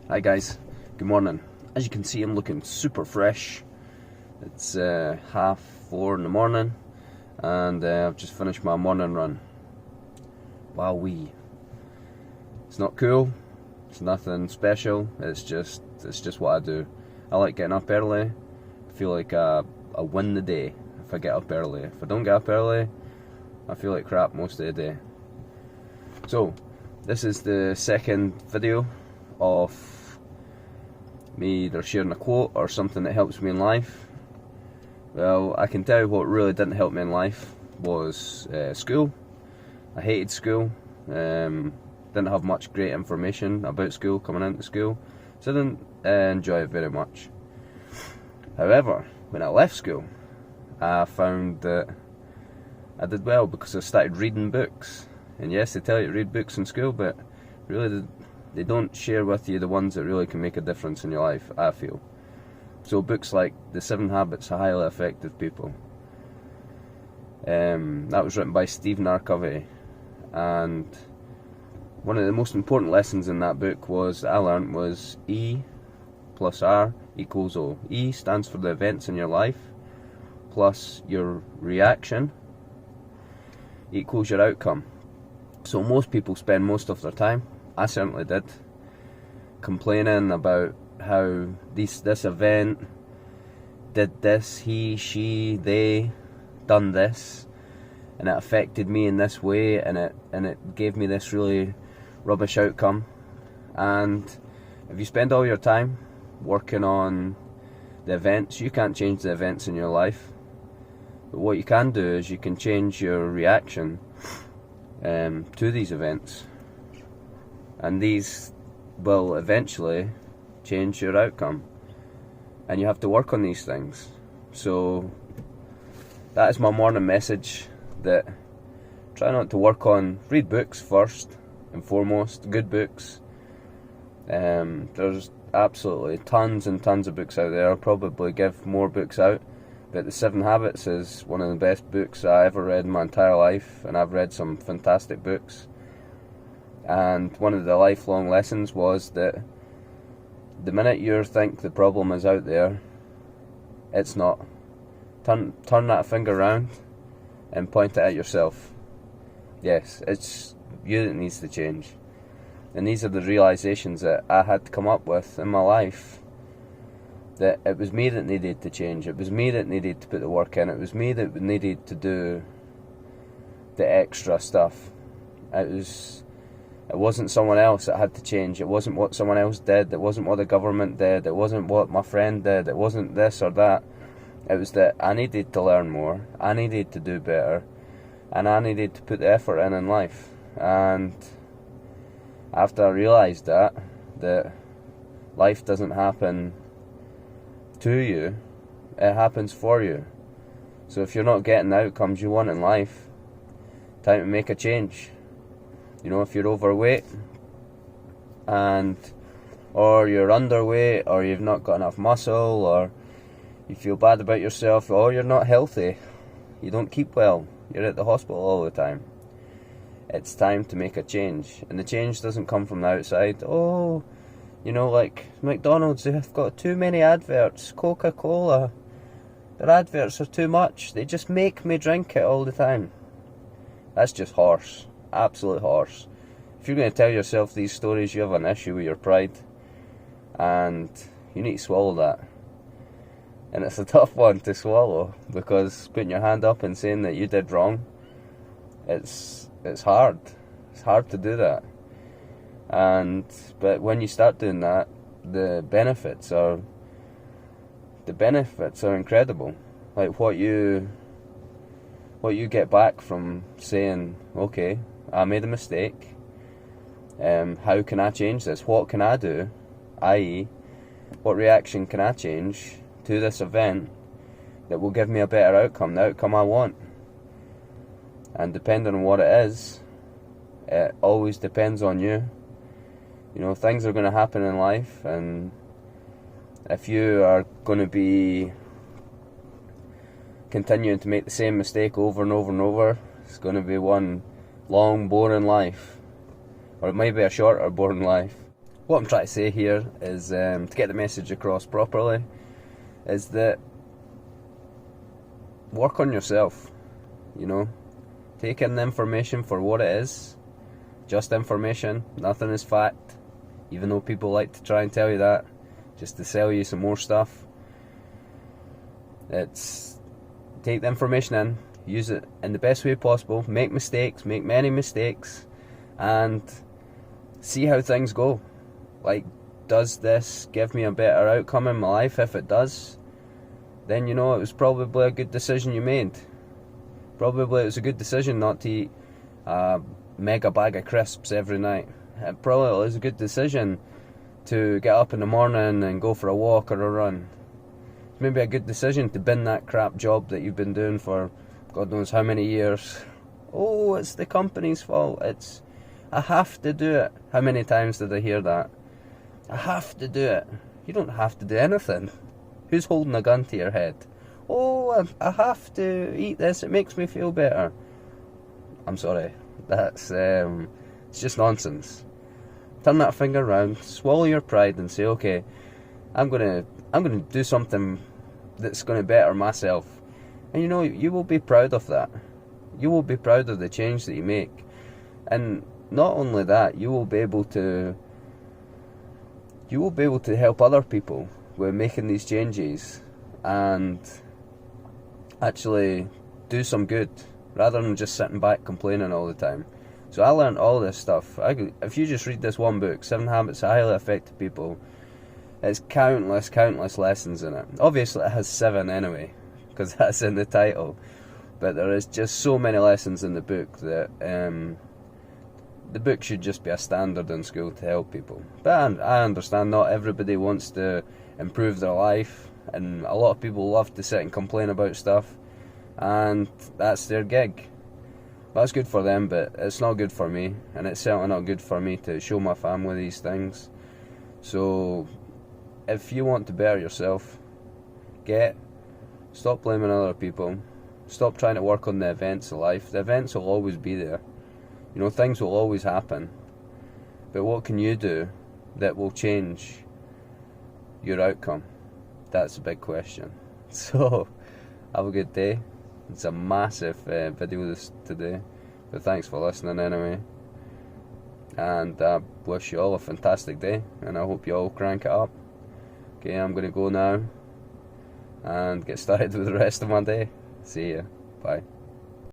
Hi guys, good morning. As you can see, I'm looking super fresh. It's 4:30 in the morning and I've just finished my morning run. Wowee. It's not cool, it's nothing special, it's just what I do. I like getting up early. I feel like I win the day if I get up early. If I don't get up early, I feel like crap most of the day. So, this is the second video of me either sharing a quote or something that helps me in life. Well, I can tell you what really didn't help me in life was school. I hated school. Didn't have much great information about school coming into school, so I didn't enjoy it very much. However, when I left school, I found that I did well because I started reading books. And yes, they tell you to read books in school, but really they don't share with you the ones that really can make a difference in your life, I feel. So books like The 7 Habits of Highly Effective People. That was written by Stephen R. Covey. And one of the most important lessons in that book I learned was E+R = O. E stands for the events in your life, plus your reaction equals your outcome. So most people spend most of their time, I certainly did, complaining about how this event did this, he, she, they done this, and it affected me in this way, and it gave me this really rubbish outcome. And if you spend all your time working on the events, you can't change the events in your life. But what you can do is you can change your reaction to these events, and these will eventually change your outcome, and you have to work on these things. So that is my morning message, that try not to read books first and foremost, good books. There's absolutely tons and tons of books out there. I'll probably give more books out, but The 7 Habits is one of the best books I ever read in my entire life, and I've read some fantastic books. And one of the lifelong lessons was that the minute you think the problem is out there, it's not. Turn that finger around and point it at yourself. Yes, it's you that needs to change. And these are the realizations that I had to come up with in my life. That it was me that needed to change. It was me that needed to put the work in. It was me that needed to do the extra stuff. It wasn't someone else that had to change. It wasn't what someone else did. It wasn't what the government did. It wasn't what my friend did. It wasn't this or that. It was that I needed to learn more. I needed to do better. And I needed to put the effort in life. And after I realised that life doesn't happen to you, it happens for you. So if you're not getting the outcomes you want in life, time to make a change. You know, if you're overweight or you're underweight, or you've not got enough muscle, or you feel bad about yourself, or you're not healthy, you don't keep well, you're at the hospital all the time, it's time to make a change. And the change doesn't come from the outside. Oh, you know, like McDonald's, they've got too many adverts. Coca-Cola, their adverts are too much. They just make me drink it all the time. That's just horse. Absolute horse. If you're going to tell yourself these stories, you have an issue with your pride. And you need to swallow that. And it's a tough one to swallow, because putting your hand up and saying that you did wrong, it's hard. It's hard to do that. But when you start doing that, the benefits are incredible. Like what you get back from saying, okay, I made a mistake. How can I change this? What can I do? I.e., what reaction can I change to this event that will give me a better outcome, the outcome I want? And depending on what it is, it always depends on you. You know, things are going to happen in life, and if you are going to be continuing to make the same mistake over and over and over, it's going to be one long, boring life. Or it might be a shorter, boring life. what I'm trying to say here is, to get the message across properly, is that work on yourself, you know. Take in the information for what it is, just information, nothing is fact, even though people like to try and tell you that, just to sell you some more stuff. It's take the information in, use it in the best way possible, make mistakes, make many mistakes, and see how things go. Like, does this give me a better outcome in my life? If it does, then you know it was probably a good decision you made. Probably it was a good decision not to eat a mega bag of crisps every night. It probably was a good decision to get up in the morning and go for a walk or a run. It's maybe a good decision to bin that crap job that you've been doing for God knows how many years. Oh, it's the company's fault. I have to do it. How many times did I hear that? I have to do it. You don't have to do anything. Who's holding a gun to your head? Oh, I have to eat this, it makes me feel better. I'm sorry. That's it's just nonsense. Turn that finger around, swallow your pride and say, okay, I'm gonna do something that's gonna better myself. And you know, you will be proud of that. You will be proud of the change that you make. And not only that, you will be able to help other people with making these changes and actually do some good rather than just sitting back complaining all the time. So I learned all this stuff. If you just read this one book, 7 Habits of Highly Effective People, it's countless lessons in it. Obviously it has 7 anyway, because that's in the title. But there is just so many lessons in the book that the book should just be a standard in school to help people. But I understand not everybody wants to improve their life, and a lot of people love to sit and complain about stuff, and that's their gig. That's good for them, but it's not good for me, and it's certainly not good for me to show my family these things. So if you want to better yourself, stop blaming other people, stop trying to work on the events of life. The events will always be there, you know, things will always happen, but what can you do that will change your outcome? That's a big question. So have a good day. It's a massive video today, but thanks for listening anyway, and I wish you all a fantastic day, and I hope you all crank it up. Okay, I'm going to go now and get started with the rest of my day. See ya. Bye.